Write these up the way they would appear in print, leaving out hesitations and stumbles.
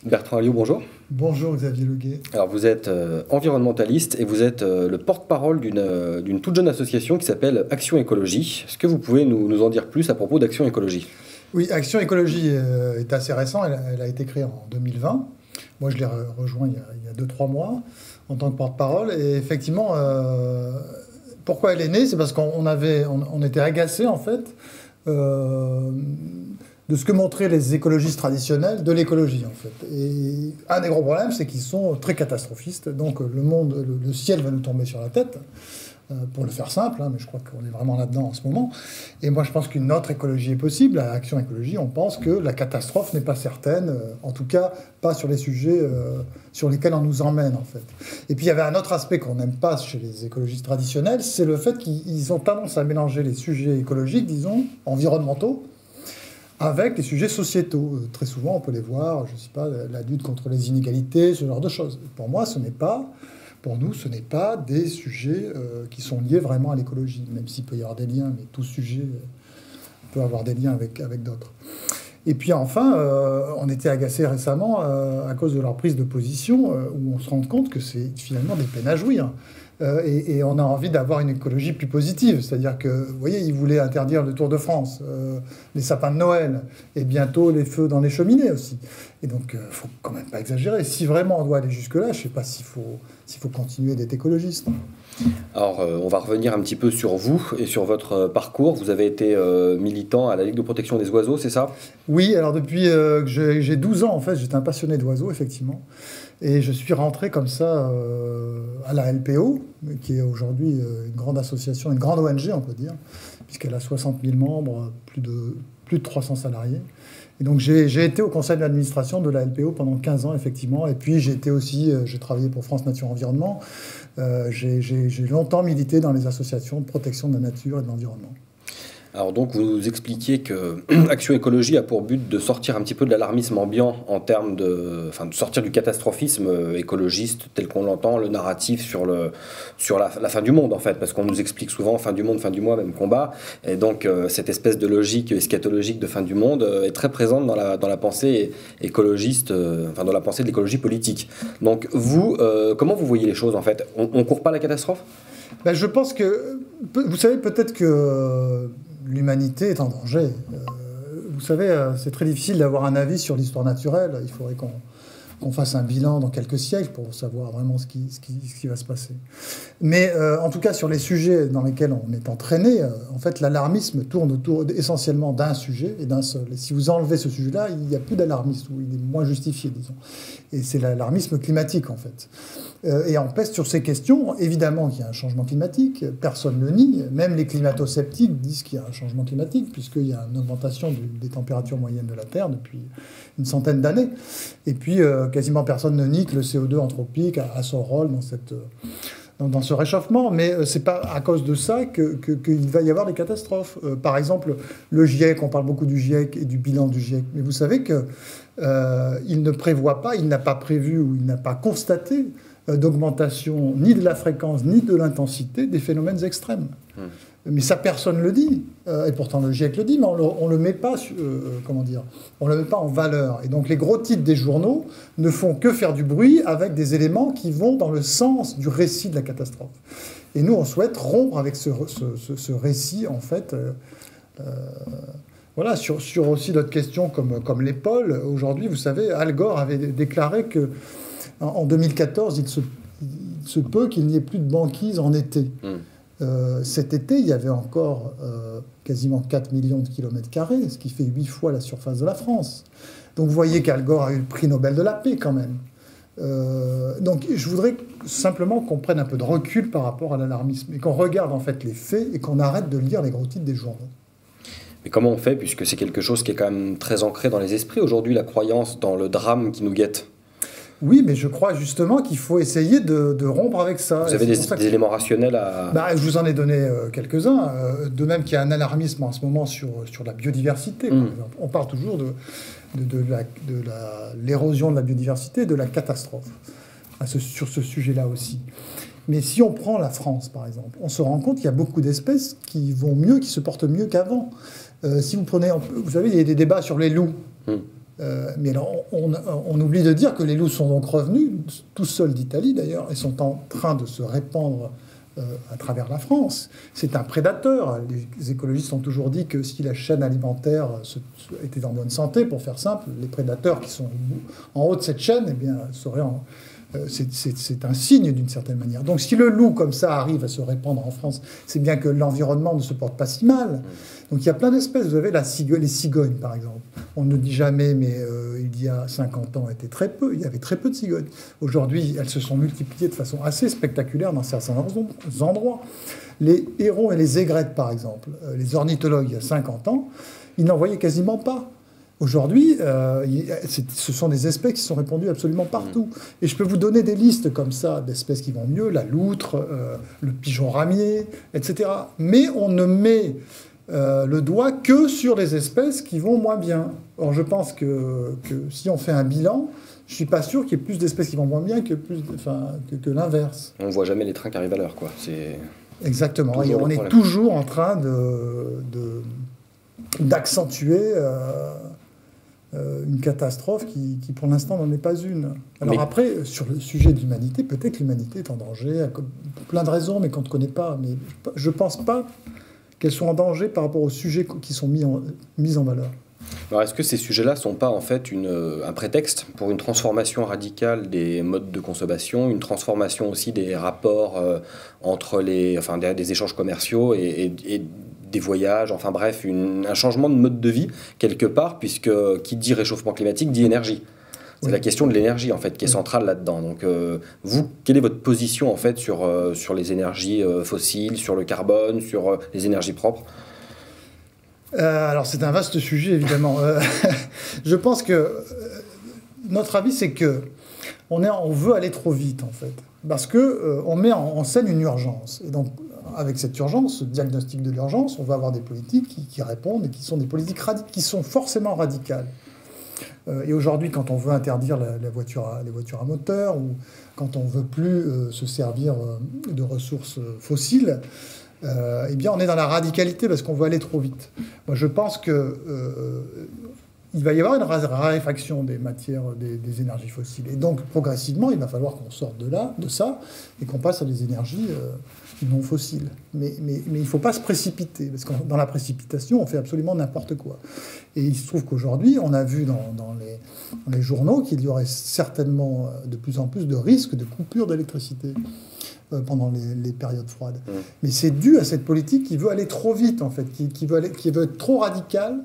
Bertrand Alliot, bonjour. Bonjour Xavier Leguet. Alors vous êtes environnementaliste et vous êtes le porte-parole d'une toute jeune association qui s'appelle Action Écologie. Est-ce que vous pouvez nous en dire plus à propos d'Action Écologie? Oui, Action Écologie est assez récent, elle a été créée en 2020. Moi je l'ai rejoint il y a 2-3 mois en tant que porte-parole. Et effectivement, pourquoi elle est née? C'est parce on était agacés en fait de ce que montraient les écologistes traditionnels de l'écologie en fait. Et un des gros problèmes, c'est qu'ils sont très catastrophistes. Donc le ciel va nous tomber sur la tête, pour le faire simple, hein, mais je crois qu'on est vraiment là-dedans en ce moment. Et moi, je pense qu'une autre écologie est possible. À Action Écologie, on pense que la catastrophe n'est pas certaine, en tout cas pas sur les sujets sur lesquels on nous emmène en fait. Et puis il y avait un autre aspect qu'on n'aime pas chez les écologistes traditionnels, c'est le fait qu'ils ont tendance à mélanger les sujets écologiques, disons, environnementaux, avec les sujets sociétaux. Très souvent, on peut les voir, je ne sais pas, la lutte contre les inégalités, ce genre de choses. Pour moi, pour nous, ce n'est pas des sujets qui sont liés vraiment à l'écologie, même s'il peut y avoir des liens, mais tout sujet peut avoir des liens avec d'autres. Et puis enfin, on était agacés récemment à cause de leur prise de position, où on se rend compte que c'est finalement des peines à jouir. Et on a envie d'avoir une écologie plus positive. C'est-à-dire que, vous voyez, ils voulaient interdire le Tour de France, les sapins de Noël, et bientôt les feux dans les cheminées aussi. Et donc, il ne faut quand même pas exagérer. Si vraiment on doit aller jusque-là, je ne sais pas s'il faut continuer d'être écologiste. Alors, on va revenir un petit peu sur vous et sur votre parcours. Vous avez été militant à la Ligue de protection des oiseaux, c'est ça? Oui, alors depuis que j'ai 12 ans, en fait, j'étais un passionné d'oiseaux, effectivement. Et je suis rentré comme ça à la LPO, qui est aujourd'hui une grande association, une grande ONG, on peut dire, puisqu'elle a 60 000 membres, plus de 300 salariés. Et donc j'ai été au conseil d'administration de la LPO pendant 15 ans, effectivement. Et puis j'ai travaillé pour France Nature Environnement. J'ai longtemps milité dans les associations de protection de la nature et de l'environnement. Alors donc vous nous expliquiez que Action Écologie a pour but de sortir un petit peu de l'alarmisme ambiant en termes de sortir du catastrophisme écologiste tel qu'on l'entend, le narratif sur la fin du monde en fait, parce qu'on nous explique souvent fin du monde, fin du mois, même combat, et donc cette espèce de logique eschatologique de fin du monde est très présente dans la pensée écologiste, dans la pensée de l'écologie politique. Donc vous, comment vous voyez les choses en fait? On court pas la catastrophe? Ben, je pense que, vous savez, peut-être que l'humanité est en danger. Vous savez, c'est très difficile d'avoir un avis sur l'histoire naturelle. Il faudrait qu'on fasse un bilan dans quelques siècles pour savoir vraiment ce qui va se passer. Mais en tout cas, sur les sujets dans lesquels on est entraîné, en fait, l'alarmisme tourne autour essentiellement d'un sujet et d'un seul. Et si vous enlevez ce sujet-là, il n'y a plus d'alarmisme, ou il est moins justifié, disons. Et c'est l'alarmisme climatique, en fait. Et on pèse sur ces questions. Évidemment qu'il y a un changement climatique, personne ne le nie. Même les climato-sceptiques disent qu'il y a un changement climatique, puisqu'il y a une augmentation des températures moyennes de la Terre depuis une centaine d'années. Et puis, quasiment personne ne nie que le CO2 anthropique a son rôle dans ce réchauffement. Mais ce n'est pas à cause de ça qu'il va y avoir des catastrophes. Par exemple, le GIEC, on parle beaucoup du GIEC et du bilan du GIEC. Mais vous savez qu'il ne prévoit pas, il n'a pas prévu ou il n'a pas constaté d'augmentation ni de la fréquence ni de l'intensité des phénomènes extrêmes. Mais ça, personne ne le dit. Et pourtant, le GIEC le dit, mais on ne le met pas, on le met pas en valeur. Et donc, les gros titres des journaux ne font que faire du bruit avec des éléments qui vont dans le sens du récit de la catastrophe. Et nous, on souhaite rompre avec ce récit, en fait. Voilà, sur aussi d'autres questions comme les pôles. Aujourd'hui, vous savez, Al Gore avait déclaré que en 2014, il se peut qu'il n'y ait plus de banquise en été. Cet été, il y avait encore quasiment 4 millions de kilomètres carrés, ce qui fait 8 fois la surface de la France. Donc vous voyez qu'Al Gore a eu le prix Nobel de la paix quand même. Donc je voudrais simplement qu'on prenne un peu de recul par rapport à l'alarmisme et qu'on regarde en fait les faits et qu'on arrête de lire les gros titres des journaux. Mais comment on fait, puisque c'est quelque chose qui est quand même très ancré dans les esprits aujourd'hui, la croyance dans le drame qui nous guette? Oui, mais je crois justement qu'il faut essayer de rompre avec ça. Vous avez des éléments rationnels à... Je vous en ai donné quelques-uns. De même qu'il y a un alarmisme en ce moment sur la biodiversité, par exemple. On parle toujours de l'érosion de la biodiversité, de la catastrophe, sur ce sujet-là aussi. Mais si on prend la France, par exemple, on se rend compte qu'il y a beaucoup d'espèces qui vont mieux, qui se portent mieux qu'avant. Si vous prenez... Vous savez, il y a des débats sur les loups. Mais alors, on oublie de dire que les loups sont donc revenus, tout seuls d'Italie d'ailleurs, et sont en train de se répandre à travers la France. C'est un prédateur. Les écologistes ont toujours dit que si la chaîne alimentaire était en bonne santé, pour faire simple, les prédateurs qui sont en haut de cette chaîne, eh bien, seraient c'est un signe d'une certaine manière. Donc si le loup, comme ça, arrive à se répandre en France, c'est bien que l'environnement ne se porte pas si mal. Donc il y a plein d'espèces. Vous avez les cigognes, par exemple. On ne dit jamais, mais il y a 50 ans, il y avait très peu de cigognes. Aujourd'hui, elles se sont multipliées de façon assez spectaculaire dans certains endroits. Les hérons et les aigrettes, par exemple, les ornithologues, il y a 50 ans, ils n'en voyaient quasiment pas. Aujourd'hui, ce sont des espèces qui sont répandues absolument partout. Et je peux vous donner des listes comme ça d'espèces qui vont mieux, la loutre, le pigeon ramier, etc. Mais on ne met le doigt que sur les espèces qui vont moins bien. Or, je pense que si on fait un bilan, je ne suis pas sûr qu'il y ait plus d'espèces qui vont moins bien que l'inverse. On ne voit jamais les trains qui arrivent à l'heure, quoi. Exactement. Et on est toujours en train d'accentuer une catastrophe qui pour l'instant, n'en est pas une. Alors après, sur le sujet de l'humanité, peut-être que l'humanité est en danger, pour plein de raisons, mais qu'on ne connaît pas. Mais je ne pense pas qu'elles soient en danger par rapport aux sujets qui sont mis en valeur. Alors est-ce que ces sujets-là ne sont pas en fait un prétexte pour une transformation radicale des modes de consommation, une transformation aussi des rapports entre des échanges commerciaux et des voyages, enfin bref, un changement de mode de vie quelque part, puisque qui dit réchauffement climatique dit énergie. C'est la question de l'énergie en fait qui est centrale là-dedans. Donc vous, quelle est votre position en fait sur les énergies fossiles, sur le carbone, sur les énergies propres ? Alors c'est un vaste sujet évidemment. Je pense que notre avis c'est que on veut aller trop vite en fait, parce que on met en scène une urgence. Et donc avec cette urgence, ce diagnostic de l'urgence, on va avoir des politiques qui répondent et qui sont des politiques qui sont forcément radicales. Et aujourd'hui, quand on veut interdire les voitures à moteur, ou quand on ne veut plus se servir de ressources fossiles, eh bien on est dans la radicalité parce qu'on veut aller trop vite. Moi, je pense que il va y avoir une raréfaction des matières, des énergies fossiles. Et donc, progressivement, il va falloir qu'on sorte de ça, et qu'on passe à des énergies non fossiles. Mais il ne faut pas se précipiter, parce que dans la précipitation, on fait absolument n'importe quoi. Et il se trouve qu'aujourd'hui, on a vu dans les journaux qu'il y aurait certainement de plus en plus de risques de coupure d'électricité pendant les périodes froides. Mais c'est dû à cette politique qui veut aller trop vite, en fait, qui veut être trop radicale,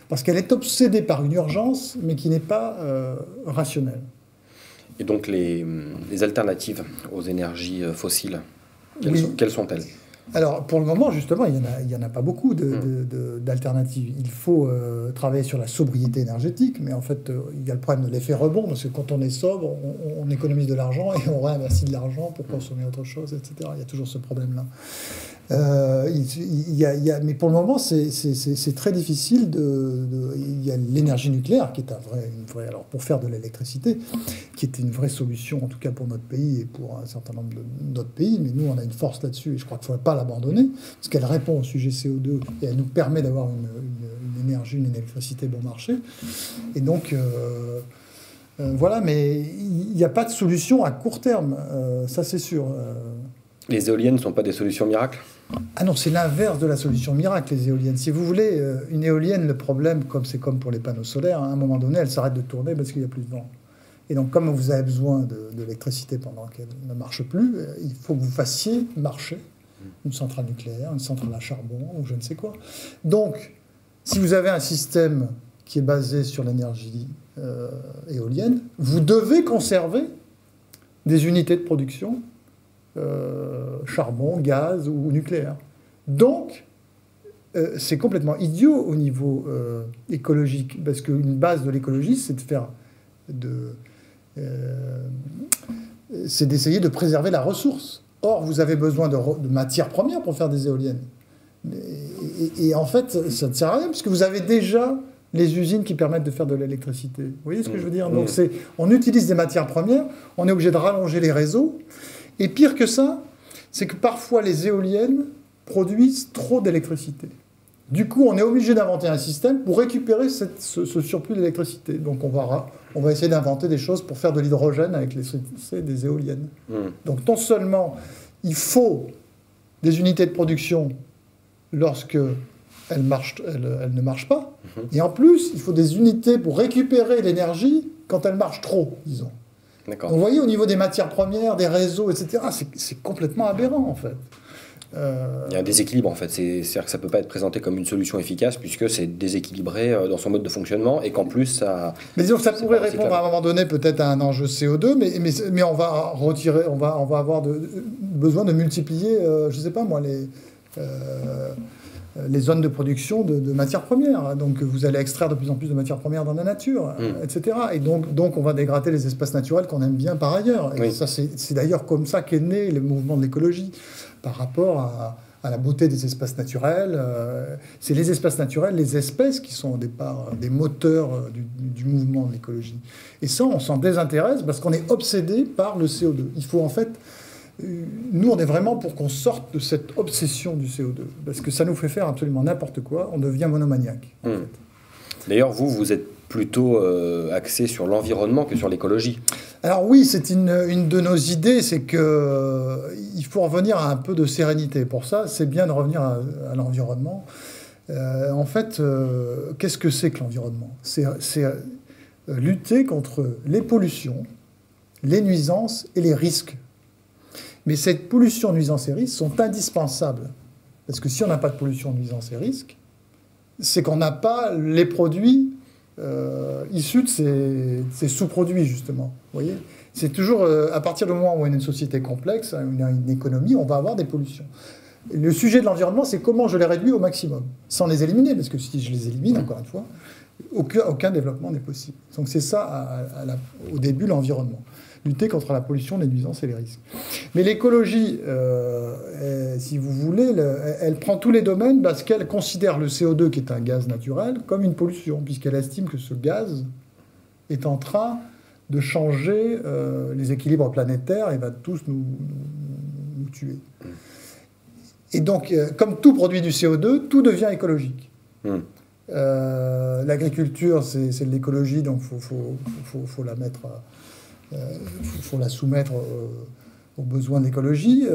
parce qu'elle est obsédée par une urgence, mais qui n'est pas rationnelle. Et donc les alternatives aux énergies fossiles, quelles sont-elles ? Alors pour le moment, justement, il n'y en a pas beaucoup d'alternatives. Il faut travailler sur la sobriété énergétique, mais en fait, il y a le problème de l'effet rebond, parce que quand on est sobre, on économise de l'argent et on réinvestit de l'argent pour consommer autre chose, etc. Il y a toujours ce problème-là. Mais pour le moment, c'est très difficile. Il y a l'énergie nucléaire qui est alors pour faire de l'électricité, qui est une vraie solution, en tout cas pour notre pays et pour un certain nombre d'autres pays. Mais nous, on a une force là-dessus et je crois qu'il ne faudrait pas l'abandonner, parce qu'elle répond au sujet CO2 et elle nous permet d'avoir une énergie, une électricité bon marché. Et donc, voilà, mais il n'y a pas de solution à court terme, ça c'est sûr. Les éoliennes ne sont pas des solutions miracles ? Ah non, c'est l'inverse de la solution miracle, les éoliennes. Si vous voulez, une éolienne, le problème, c'est comme pour les panneaux solaires, à un moment donné, elle s'arrête de tourner parce qu'il n'y a plus de vent. Et donc, comme vous avez besoin de l'électricité pendant qu'elle ne marche plus, il faut que vous fassiez marcher une centrale nucléaire, une centrale à charbon, ou je ne sais quoi. Donc, si vous avez un système qui est basé sur l'énergie éolienne, vous devez conserver des unités de production charbon, gaz ou nucléaire. Donc, c'est complètement idiot au niveau écologique, parce qu'une base de l'écologie, c'est c'est d'essayer de préserver la ressource. Or, vous avez besoin de matières premières pour faire des éoliennes. Et en fait, ça ne sert à rien, puisque vous avez déjà les usines qui permettent de faire de l'électricité. Vous voyez ce que je veux dire ? Donc, on utilise des matières premières, on est obligé de rallonger les réseaux. Et pire que ça, c'est que parfois les éoliennes produisent trop d'électricité. Du coup, on est obligé d'inventer un système pour récupérer ce surplus d'électricité. Donc on va essayer d'inventer des choses pour faire de l'hydrogène avec des éoliennes. Donc non seulement il faut des unités de production lorsque elles ne marchent pas, et en plus, il faut des unités pour récupérer l'énergie quand elle marche trop, disons. Donc vous voyez, au niveau des matières premières, des réseaux, etc., c'est complètement aberrant, en fait. Il y a un déséquilibre, en fait. C'est-à-dire que ça ne peut pas être présenté comme une solution efficace, puisque c'est déséquilibré dans son mode de fonctionnement, et qu'en plus, ça... Mais disons que ça pourrait répondre à un moment donné peut-être à un enjeu CO2, mais on va retirer, on va avoir besoin de multiplier, je ne sais pas moi, les zones de production de matières premières. Donc vous allez extraire de plus en plus de matières premières dans la nature, etc. Et donc on va dégrader les espaces naturels qu'on aime bien par ailleurs. Et ça, c'est d'ailleurs comme ça qu'est né le mouvement de l'écologie, par rapport à la beauté des espaces naturels. C'est les espaces naturels, les espèces qui sont au départ des moteurs du mouvement de l'écologie. Et ça, on s'en désintéresse parce qu'on est obsédé par le CO2. Il faut en fait... Nous, on est vraiment pour qu'on sorte de cette obsession du CO2, parce que ça nous fait faire absolument n'importe quoi, on devient monomaniaque. En fait. D'ailleurs, vous êtes plutôt axé sur l'environnement que sur l'écologie. Alors oui, c'est une de nos idées, c'est qu'il faut revenir à un peu de sérénité. Pour ça, c'est bien de revenir à l'environnement. En fait, qu'est-ce que c'est que l'environnement ? C'est lutter contre les pollutions, les nuisances et les risques. Mais cette pollution, nuisance et risques sont indispensables. Parce que si on n'a pas de pollution, nuisance et risques, c'est qu'on n'a pas les produits issus de ces sous-produits, justement. Vous voyez ? C'est toujours, à partir du moment où on a une société complexe, une économie, on va avoir des pollutions. Et le sujet de l'environnement, c'est comment je les réduis au maximum, sans les éliminer. Parce que si je les élimine, encore une fois, aucun développement n'est possible. Donc c'est ça, au début, l'environnement. Lutter contre la pollution, les nuisances et les risques. Mais l'écologie, si vous voulez, elle prend tous les domaines parce qu'elle considère le CO2, qui est un gaz naturel, comme une pollution, puisqu'elle estime que ce gaz est en train de changer les équilibres planétaires et va tous nous tuer. Et donc, comme tout produit du CO2, tout devient écologique. L'agriculture, c'est de l'écologie, donc faut la mettre... faut la soumettre aux besoins de l'écologie,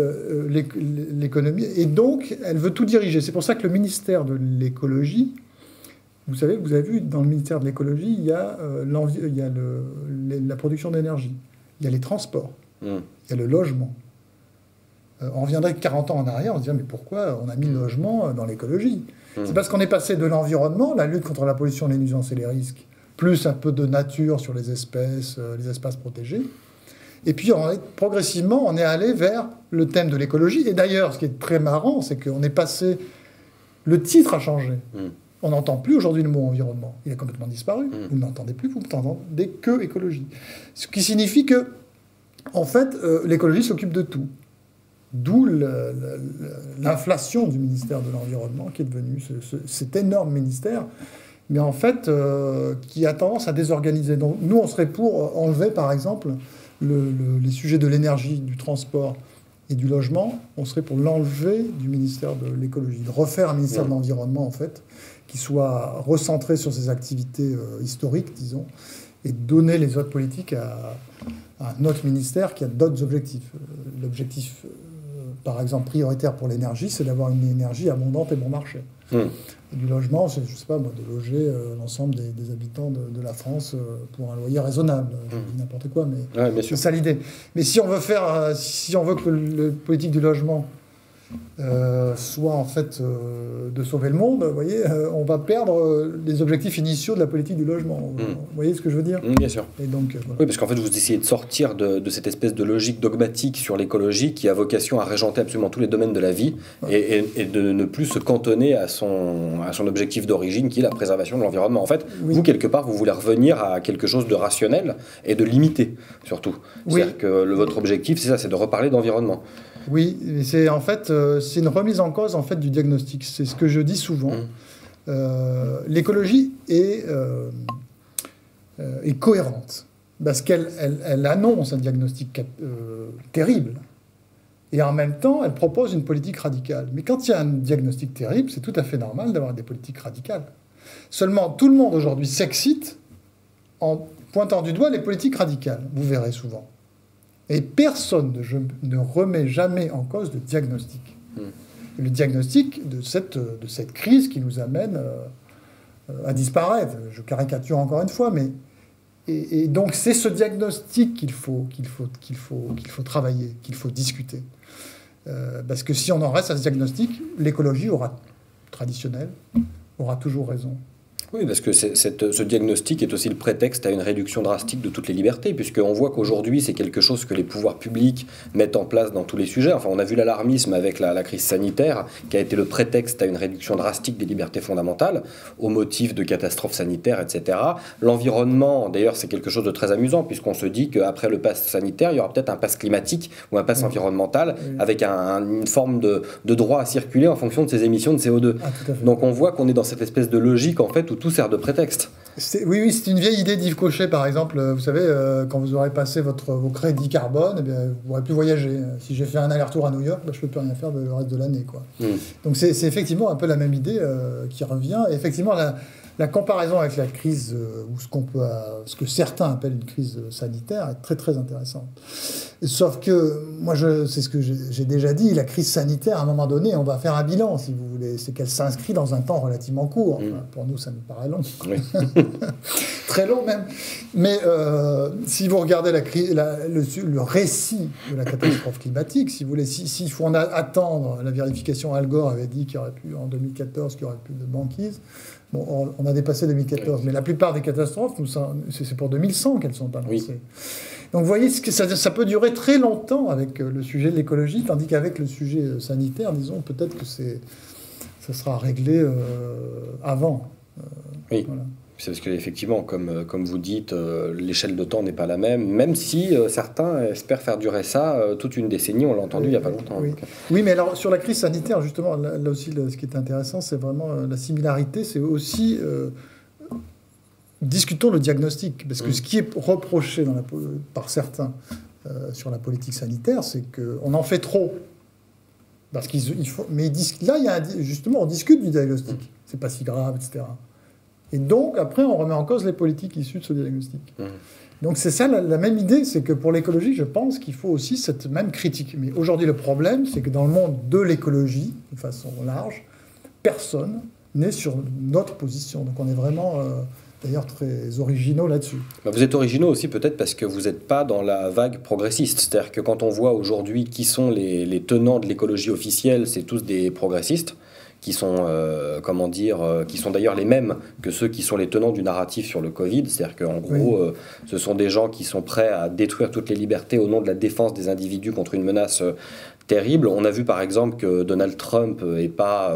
l'économie, et donc elle veut tout diriger. C'est pour ça que le ministère de l'écologie, vous avez vu, dans le ministère de l'écologie, il y a la production d'énergie, il y a les transports, il y a le logement. On reviendrait 40 ans en arrière, on se dirait, mais pourquoi on a mis le logement dans l'écologie ? C'est parce qu'on est passé de l'environnement, la lutte contre la pollution, les nuisances et les risques, plus un peu de nature sur les espèces, les espaces protégés. Et puis, progressivement, on est allé vers le thème de l'écologie. Et d'ailleurs, ce qui est très marrant, c'est qu'on est passé... Le titre a changé. On n'entend plus aujourd'hui le mot environnement. Il a complètement disparu. Vous n'entendez plus, vous n'entendez que écologie. Ce qui signifie que, en fait, l'écologie s'occupe de tout. D'où l'inflation du ministère de l'Environnement, qui est devenu cet énorme ministère, mais en fait, qui a tendance à désorganiser. Donc, nous, on serait pour enlever, par exemple, les sujets de l'énergie, du transport et du logement. On serait pour l'enlever du ministère de l'écologie, de refaire un ministère de l'Environnement, en fait, qui soit recentré sur ses activités historiques, disons, et donner les autres politiques à un autre ministère qui a d'autres objectifs. L'objectif, par exemple, prioritaire pour l'énergie, c'est d'avoir une énergie abondante et bon marché. Du logement, c'est, je sais pas moi, de loger l'ensemble des habitants de la France pour un loyer raisonnable. Je dis n'importe quoi, mais c'est ça l'idée. Mais si on veut que la politique du logement soit en fait de sauver le monde, vous voyez, on va perdre les objectifs initiaux de la politique du logement. Vous voyez ce que je veux dire ? Bien sûr. Et donc, voilà. Oui, parce qu'en fait, vous essayez de sortir de cette espèce de logique dogmatique sur l'écologie qui a vocation à régenter absolument tous les domaines de la vie et de ne plus se cantonner à son objectif d'origine qui est la préservation de l'environnement. En fait, vous, quelque part, vous voulez revenir à quelque chose de rationnel et de limité, surtout. C'est-à-dire que votre objectif, c'est ça, c'est de reparler d'environnement. Oui, c'est en fait c'est une remise en cause en fait du diagnostic. C'est ce que je dis souvent. L'écologie est cohérente parce qu'elle annonce un diagnostic terrible. Et en même temps, elle propose une politique radicale. Mais quand il y a un diagnostic terrible, c'est tout à fait normal d'avoir des politiques radicales. Seulement, tout le monde aujourd'hui s'excite en pointant du doigt les politiques radicales. Vous verrez souvent. Et personne ne remet jamais en cause le diagnostic. Le diagnostic de cette crise qui nous amène à disparaître. Je caricature encore une fois, mais... Et donc, c'est ce diagnostic qu'il faut travailler, qu'il faut discuter. Parce que si on en reste à ce diagnostic, l'écologie traditionnelle aura toujours raison. Oui, parce que ce diagnostic est aussi le prétexte à une réduction drastique de toutes les libertés, puisqu'on voit qu'aujourd'hui, c'est quelque chose que les pouvoirs publics mettent en place dans tous les sujets. Enfin, on a vu l'alarmisme avec la crise sanitaire, qui a été le prétexte à une réduction drastique des libertés fondamentales, au motif de catastrophes sanitaires, etc. L'environnement, d'ailleurs, c'est quelque chose de très amusant, puisqu'on se dit qu'après le pass sanitaire, il y aura peut-être un pass climatique ou un pass environnemental, avec une forme de droit à circuler en fonction de ses émissions de CO2. Donc on voit qu'on est dans cette espèce de logique, en fait, où tout sert de prétexte. Oui, c'est une vieille idée d'Yves Cochet, par exemple. Vous savez, quand vous aurez passé vos crédits carbone, eh bien, vous n'aurez plus voyager. Si j'ai fait un aller-retour à New York, je ne peux plus rien faire le reste de l'année. Donc c'est effectivement un peu la même idée qui revient. Et effectivement, la comparaison avec la crise, ou ce que certains appellent une crise sanitaire, est très très intéressante. Sauf que, moi, c'est ce que j'ai déjà dit, la crise sanitaire, à un moment donné, on va faire un bilan, si vous voulez. C'est qu'elle s'inscrit dans un temps relativement court. Enfin, pour nous, ça nous paraît long. Oui. Très long, même. Mais si vous regardez le récit de la catastrophe climatique, si vous voulez, s'il faut attendre, la vérification Al Gore avait dit qu'il y aurait pu, en 2014, qu'il n'y aurait plus de banquise. Bon, on a dépassé 2014, mais la plupart des catastrophes, c'est pour 2100 qu'elles sont annoncées. Oui. Donc vous voyez, ça peut durer très longtemps avec le sujet de l'écologie, tandis qu'avec le sujet sanitaire, disons, peut-être que ça sera réglé avant. Oui. Voilà. C'est parce qu'effectivement, comme vous dites, l'échelle de temps n'est pas la même si certains espèrent faire durer ça toute une décennie, on l'a entendu il n'y a pas longtemps. Oui, mais alors sur la crise sanitaire, justement, là aussi, ce qui est intéressant, c'est vraiment la similarité, c'est aussi... discutons le diagnostic, parce que ce qui est reproché par certains sur la politique sanitaire, c'est qu'on en fait trop. Parce mais là, justement, on discute du diagnostic. C'est pas si grave, etc. Et donc, après, on remet en cause les politiques issues de ce diagnostic. Donc, c'est ça, la même idée, c'est que pour l'écologie, je pense qu'il faut aussi cette même critique. Mais aujourd'hui, le problème, c'est que dans le monde de l'écologie, de façon large, personne n'est sur notre position. Donc, on est vraiment... d'ailleurs très originaux là-dessus. Vous êtes originaux aussi peut-être parce que vous n'êtes pas dans la vague progressiste. C'est-à-dire que quand on voit aujourd'hui qui sont les tenants de l'écologie officielle, c'est tous des progressistes qui sont, qui sont d'ailleurs les mêmes que ceux qui sont les tenants du narratif sur le Covid. C'est-à-dire qu'en gros, ce sont des gens qui sont prêts à détruire toutes les libertés au nom de la défense des individus contre une menace terrible. On a vu par exemple que Donald Trump n'est pas...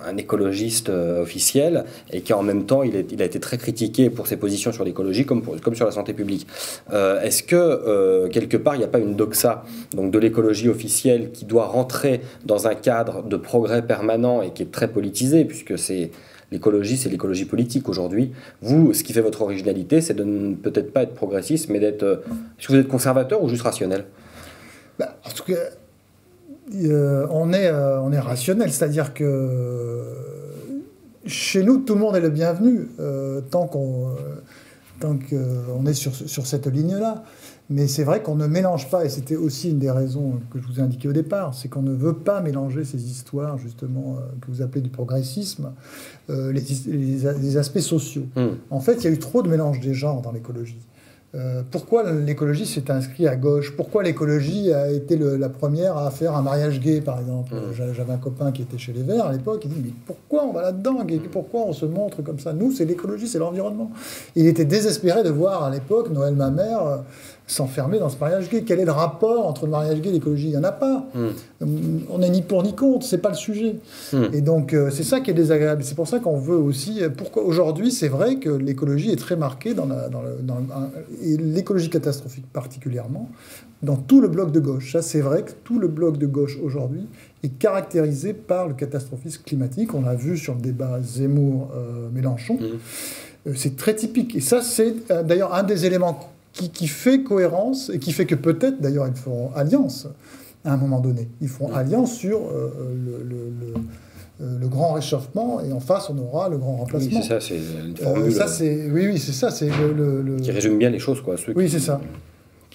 un écologiste officiel, et qui en même temps, il a été très critiqué pour ses positions sur l'écologie comme sur la santé publique. Est-ce que, quelque part, il n'y a pas une doxa donc, de l'écologie officielle qui doit rentrer dans un cadre de progrès permanent et qui est très politisé, puisque l'écologie, c'est l'écologie politique aujourd'hui. Vous, ce qui fait votre originalité, c'est de ne peut-être pas être progressiste, mais d'être... Est-ce que vous êtes conservateur ou juste rationnel ? En tout cas... on est rationnel, c'est-à-dire que chez nous, tout le monde est le bienvenu tant qu'on est sur cette ligne-là. Mais c'est vrai qu'on ne mélange pas, et c'était aussi une des raisons que je vous ai indiquées au départ, c'est qu'on ne veut pas mélanger ces histoires, justement, que vous appelez du progressisme, les aspects sociaux. En fait, il y a eu trop de mélange des genres dans l'écologie. Pourquoi l'écologie s'est inscrite à gauche? Pourquoi l'écologie a été la première à faire un mariage gay, par exemple? J'avais un copain qui était chez les Verts à l'époque, il dit « Mais pourquoi on va là-dedans? Pourquoi on se montre comme ça? Nous, c'est l'écologie, c'est l'environnement. » Il était désespéré de voir à l'époque Noël Mamère s'enfermer dans ce mariage gay. Quel est le rapport entre le mariage gay et l'écologie? Il n'y en a pas. On n'est ni pour ni contre, c'est pas le sujet. Et donc, c'est ça qui est désagréable. C'est pour ça qu'on veut aussi... Pourquoi aujourd'hui, c'est vrai que l'écologie est très marquée et l'écologie catastrophique particulièrement, dans tout le bloc de gauche. Ça, c'est vrai que tout le bloc de gauche aujourd'hui est caractérisé par le catastrophisme climatique. On l'a vu sur le débat Zemmour-Mélenchon. C'est très typique. Et ça, c'est d'ailleurs un des éléments qui fait cohérence et qui fait que peut-être, d'ailleurs, ils feront alliance à un moment donné. Ils font alliance sur le grand réchauffement, et en face, on aura le grand remplacement. Oui, c'est ça, c'est une formule oui, c'est ça. C'est qui résume bien les choses, quoi. Ceux oui, c'est ça.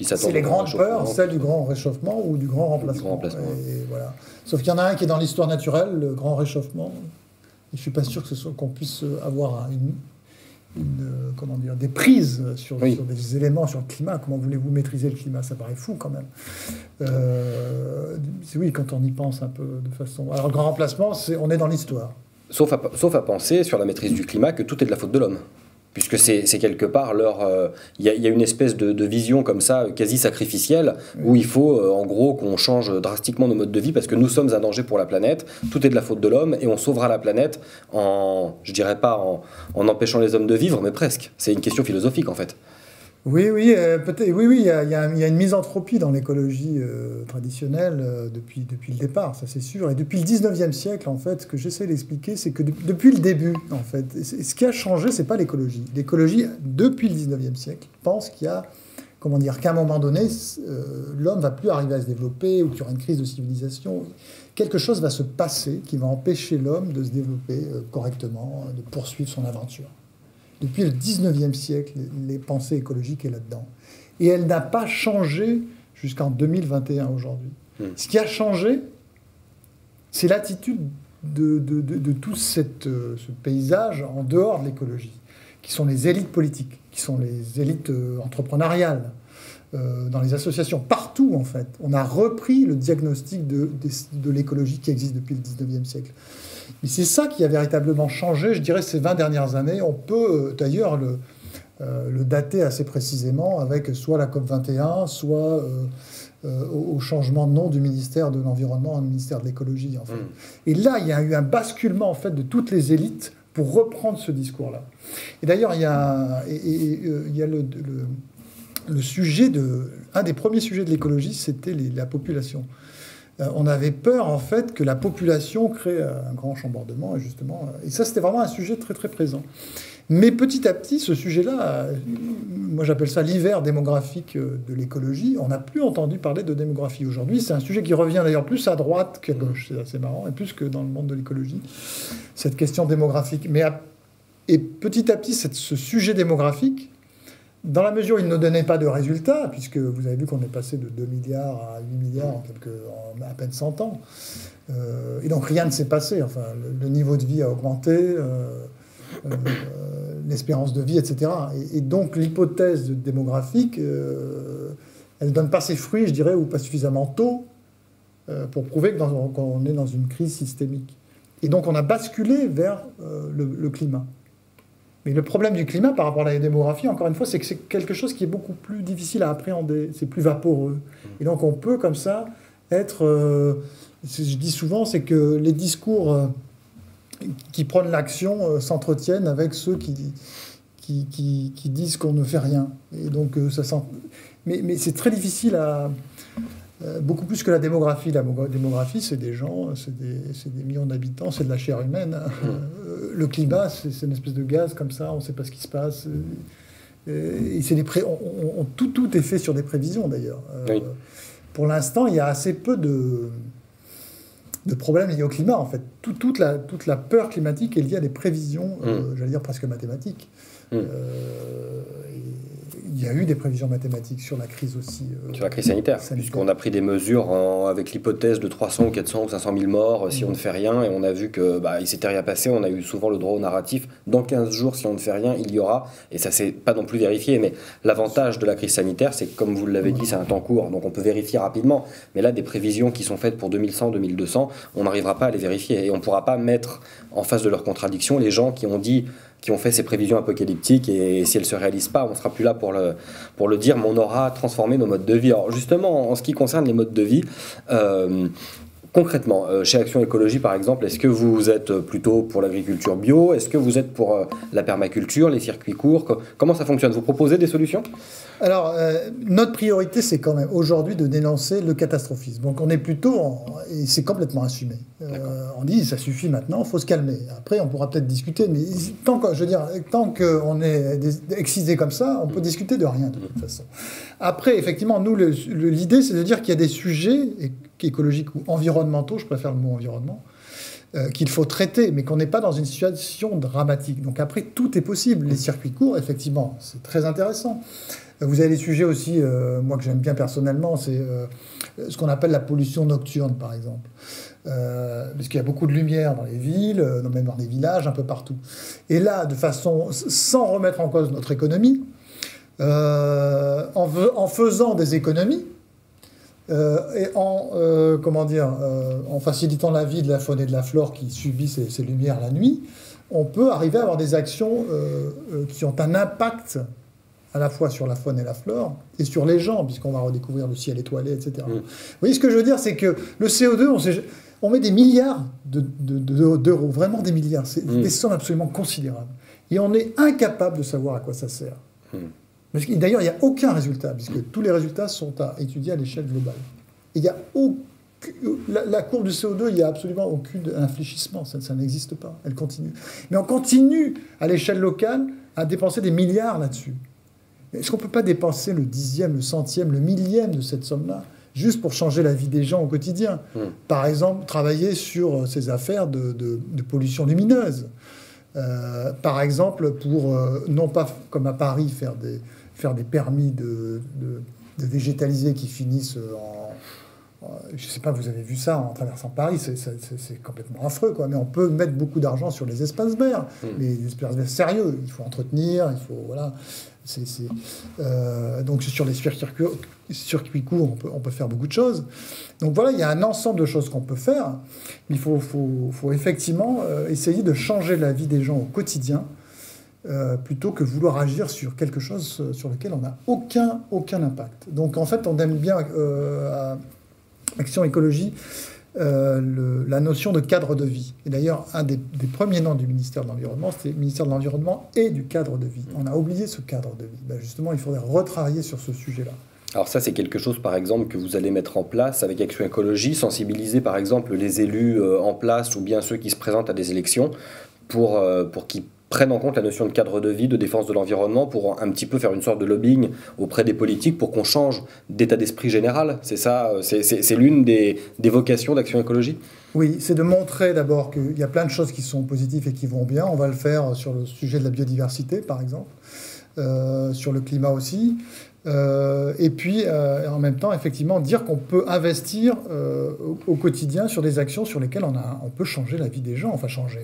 C'est les grandes peurs, celle du grand réchauffement ou du grand remplacement. Et voilà. Sauf qu'il y en a un qui est dans l'histoire naturelle, le grand réchauffement. Et je ne suis pas sûr qu'on puisse avoir comment dire, des prises sur des éléments sur le climat. Comment voulez-vous maîtriser le climat? Ça paraît fou quand même. Oui, quand on y pense un peu de façon... Alors le grand remplacement, on est dans l'histoire. Sauf à penser sur la maîtrise du climat que tout est de la faute de l'homme. Puisque c'est quelque part il y a une espèce de vision comme ça, quasi sacrificielle, où il faut en gros qu'on change drastiquement nos modes de vie parce que nous sommes un danger pour la planète, tout est de la faute de l'homme et on sauvera la planète je dirais pas en empêchant les hommes de vivre, mais presque. C'est une question philosophique en fait. Oui, peut-être. Oui, il y a une misanthropie dans l'écologie traditionnelle depuis le départ, ça c'est sûr. Et depuis le 19e siècle, en fait, ce que j'essaie d'expliquer, c'est que depuis le début, en fait, ce qui a changé, c'est pas l'écologie. L'écologie, depuis le 19e siècle, pense qu'à un moment donné, l'homme va plus arriver à se développer ou qu'il y aura une crise de civilisation. Quelque chose va se passer qui va empêcher l'homme de se développer correctement, de poursuivre son aventure. Depuis le 19e siècle, les pensées écologiques sont là-dedans. Et elle n'a pas changé jusqu'en 2021 aujourd'hui. Ce qui a changé, c'est l'attitude de tout ce paysage en dehors de l'écologie, qui sont les élites politiques, qui sont les élites entrepreneuriales, dans les associations, partout en fait. On a repris le diagnostic de l'écologie qui existe depuis le 19e siècle. Mais c'est ça qui a véritablement changé, je dirais, ces 20 dernières années. On peut d'ailleurs le dater assez précisément avec soit la COP21, soit au changement de nom du ministère de l'Environnement au ministère de l'Écologie. En fait. Et là, il y a eu un basculement en fait, de toutes les élites pour reprendre ce discours-là. Et d'ailleurs, il y a le sujet un des premiers sujets de l'écologie, c'était la population. On avait peur, en fait, que la population crée un grand chambardement, et ça, c'était vraiment un sujet très, très présent. Mais petit à petit, ce sujet-là, moi j'appelle ça l'hiver démographique de l'écologie, on n'a plus entendu parler de démographie aujourd'hui. C'est un sujet qui revient d'ailleurs plus à droite qu'à gauche, c'est assez marrant, et plus que dans le monde de l'écologie, cette question démographique. Et petit à petit, ce sujet démographique, dans la mesure où il ne donnait pas de résultats, puisque vous avez vu qu'on est passé de 2 milliards à 8 milliards en à peine 100 ans, et donc rien ne s'est passé. Enfin, le niveau de vie a augmenté, l'espérance de vie, etc. Et donc l'hypothèse démographique, elle ne donne pas ses fruits, je dirais, ou pas suffisamment tôt, pour prouver qu'on est dans une crise systémique. Et donc on a basculé vers le climat. Mais le problème du climat par rapport à la démographie, encore une fois, c'est que c'est quelque chose qui est beaucoup plus difficile à appréhender. C'est plus vaporeux. Et donc on peut comme ça être... je dis souvent, c'est que les discours qui prônent l'action s'entretiennent avec ceux qui disent qu'on ne fait rien. Et donc ça sent... Mais c'est très difficile à... beaucoup plus que la démographie. La démographie, c'est des gens, c'est des millions d'habitants, c'est de la chair humaine. Le climat, c'est une espèce de gaz comme ça, on ne sait pas ce qui se passe. Et tout est fait sur des prévisions, d'ailleurs. Oui. Pour l'instant, il y a assez peu de problèmes liés au climat, en fait. Toute la peur climatique est liée à des prévisions, j'allais dire presque mathématiques. Il y a eu des prévisions mathématiques sur la crise aussi. Sur la crise sanitaire, puisqu'on a pris des mesures avec l'hypothèse de 300 ou 400 ou 500 000 morts si on ne fait rien, et on a vu que il s'était rien passé. On a eu souvent le droit au narratif. Dans 15 jours, si on ne fait rien, il y aura, et ça s'est pas non plus vérifié, mais l'avantage de la crise sanitaire, c'est que, comme vous l'avez dit, c'est un temps court, donc on peut vérifier rapidement. Mais là, des prévisions qui sont faites pour 2100, 2200, on n'arrivera pas à les vérifier, et on ne pourra pas mettre en face de leurs contradictions les gens qui ont fait ces prévisions apocalyptiques, et si elles ne se réalisent pas, on ne sera plus là pour le dire, mais on aura transformé nos modes de vie. Alors justement, en ce qui concerne les modes de vie, concrètement, chez Action Écologie par exemple, est-ce que vous êtes plutôt pour l'agriculture bio? Est-ce que vous êtes pour la permaculture, les circuits courts? Comment ça fonctionne? Vous proposez des solutions? Alors, notre priorité, c'est quand même aujourd'hui de dénoncer le catastrophisme. Donc, on est plutôt, et c'est complètement assumé. On dit, ça suffit maintenant, il faut se calmer. Après, on pourra peut-être discuter, mais tant qu'on est excisé comme ça, on peut discuter de rien, de toute façon. Après, effectivement, nous, l'idée, c'est de dire qu'il y a des sujets écologiques ou environnementaux, je préfère le mot environnement, qu'il faut traiter, mais qu'on n'est pas dans une situation dramatique. Donc après, tout est possible. Les circuits courts, effectivement, c'est très intéressant. Vous avez des sujets aussi, moi que j'aime bien personnellement, c'est ce qu'on appelle la pollution nocturne, par exemple. Parce qu'il y a beaucoup de lumière dans les villes, même dans les villages, un peu partout. Et là, de façon, sans remettre en cause notre économie, en faisant des économies, et en facilitant la vie de la faune et de la flore qui subissent ces lumières la nuit, on peut arriver à avoir des actions qui ont un impact à la fois sur la faune et la flore et sur les gens, puisqu'on va redécouvrir le ciel étoilé, etc. Vous voyez, ce que je veux dire, c'est que le CO2, on met des milliards d'euros, vraiment des milliards, c'est des sommes absolument considérables. Et on est incapable de savoir à quoi ça sert. D'ailleurs, il n'y a aucun résultat, puisque tous les résultats sont à étudier à l'échelle globale. Et il y a la courbe du CO2, il n'y a absolument aucun infléchissement, ça n'existe pas, elle continue. Mais on continue à l'échelle locale à dépenser des milliards là-dessus. Est-ce qu'on ne peut pas dépenser le dixième, le centième, le millième de cette somme-là, juste pour changer la vie des gens au quotidien? Par exemple, travailler sur ces affaires de pollution lumineuse. Par exemple, pour, non pas comme à Paris, faire des permis de végétaliser qui finissent je ne sais pas, vous avez vu ça en traversant Paris, c'est complètement affreux, quoi. Mais on peut mettre beaucoup d'argent sur les espaces verts, les espaces verts sérieux, il faut entretenir, il faut... Voilà. Donc sur les circuits courts, on peut faire beaucoup de choses. Donc voilà, il y a un ensemble de choses qu'on peut faire, mais il faut effectivement essayer de changer la vie des gens au quotidien, plutôt que vouloir agir sur quelque chose sur lequel on n'a aucun impact. Donc en fait, on aime bien à Action Écologie la notion de cadre de vie. Et d'ailleurs, un des premiers noms du ministère de l'Environnement, c'était le ministère de l'Environnement et du cadre de vie. On a oublié ce cadre de vie. Ben justement, il faudrait retravailler sur ce sujet-là. Alors ça, c'est quelque chose, par exemple, que vous allez mettre en place avec Action Écologie, sensibiliser, par exemple, les élus en place ou bien ceux qui se présentent à des élections pour qu'ils prennent en compte la notion de cadre de vie, de défense de l'environnement, pour un petit peu faire une sorte de lobbying auprès des politiques pour qu'on change d'état d'esprit général. C'est ça, c'est l'une des vocations d'Action Écologie? Oui, c'est de montrer d'abord qu'il y a plein de choses qui sont positives et qui vont bien. On va le faire sur le sujet de la biodiversité, par exemple, sur le climat aussi. Et puis, en même temps, effectivement, dire qu'on peut investir au quotidien sur des actions sur lesquelles on peut changer la vie des gens. Enfin, changer,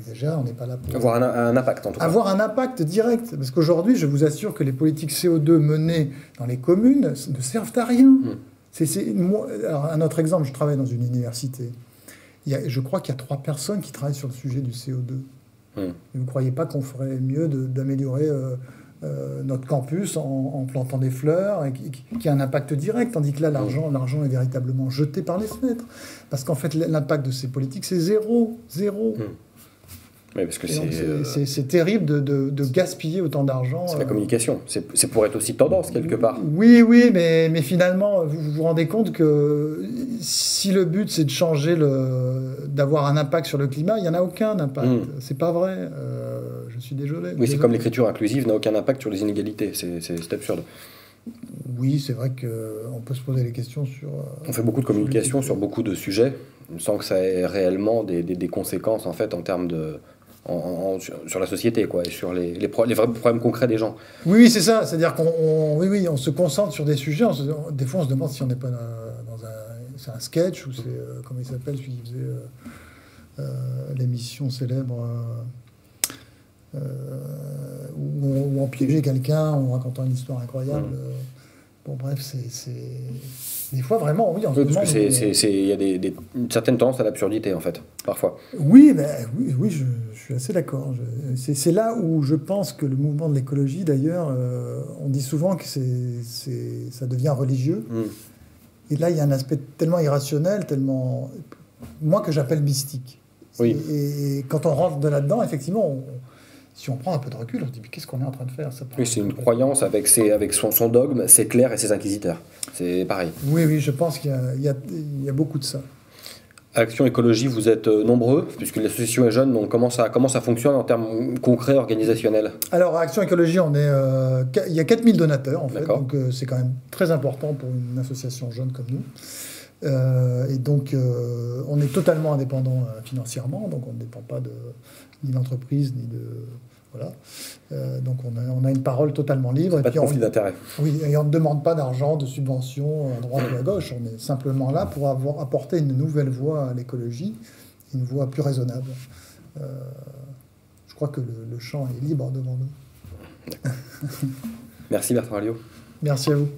déjà, on n'est pas là pour... Avoir un impact, en tout cas. Avoir un impact direct. Parce qu'aujourd'hui, je vous assure que les politiques CO2 menées dans les communes ne servent à rien. Alors, un autre exemple, je travaille dans une université. Je crois qu'il y a 3 personnes qui travaillent sur le sujet du CO2. Et vous ne croyez pas qu'on ferait mieux d'améliorer notre campus en plantant des fleurs, et qui a un impact direct, tandis que là, l'argent est véritablement jeté par les fenêtres. Parce qu'en fait, l'impact de ces politiques, c'est zéro. Oui, parce que c'est terrible de gaspiller autant d'argent. C'est la communication. C'est pour être aussi tendance, quelque part. Oui, mais finalement, vous vous rendez compte que si le but, c'est de changer, d'avoir un impact sur le climat, il n'y en a aucun impact. C'est pas vrai. Je suis désolé. Oui, c'est comme l'écriture inclusive n'a aucun impact sur les inégalités. C'est absurde. Oui, c'est vrai qu'on peut se poser les questions sur... On fait beaucoup de communication sur beaucoup de sujets, sans que ça ait réellement des conséquences, en fait, en termes de... sur la société, quoi, et sur les vrais problèmes concrets des gens. Oui, c'est ça. C'est-à-dire on se concentre sur des sujets. Des fois, on se demande si on n'est pas c'est un sketch, ou c'est... comment il s'appelle, celui qui faisait l'émission célèbre... où on piégeait quelqu'un en racontant une histoire incroyable. Bon, bref, des fois, vraiment, oui, on se demande... Parce que il y a une certaine tendance à l'absurdité, en fait, parfois. Oui, je suis assez d'accord. C'est là où je pense que le mouvement de l'écologie, d'ailleurs, on dit souvent que ça devient religieux. Et là, il y a un aspect tellement irrationnel, moi, que j'appelle mystique. Oui. Et quand on rentre de là-dedans, effectivement, si on prend un peu de recul, on se dit, mais qu'est-ce qu'on est en train de faire ça Oui, c'est une croyance avec son dogme, ses clercs et ses inquisiteurs. C'est pareil. Oui, je pense qu'il y a beaucoup de ça. Action Écologie, vous êtes nombreux, puisque l'association est jeune, donc comment ça fonctionne en termes concrets, organisationnels? Alors, à Action Écologie, il y a 4000 donateurs, en fait, D'accord. donc c'est quand même très important pour une association jeune comme nous. Et donc, on est totalement indépendant financièrement, donc on ne dépend pas ni d'entreprise, ni de... Voilà. Donc, on a une parole totalement libre. Pas de conflit d'intérêt. Oui, et on ne demande pas d'argent, de subventions à droite ou à gauche. On est simplement là pour apporter une nouvelle voie à l'écologie, une voie plus raisonnable. Je crois que le champ est libre devant nous. Merci Bertrand Alliot. Merci à vous.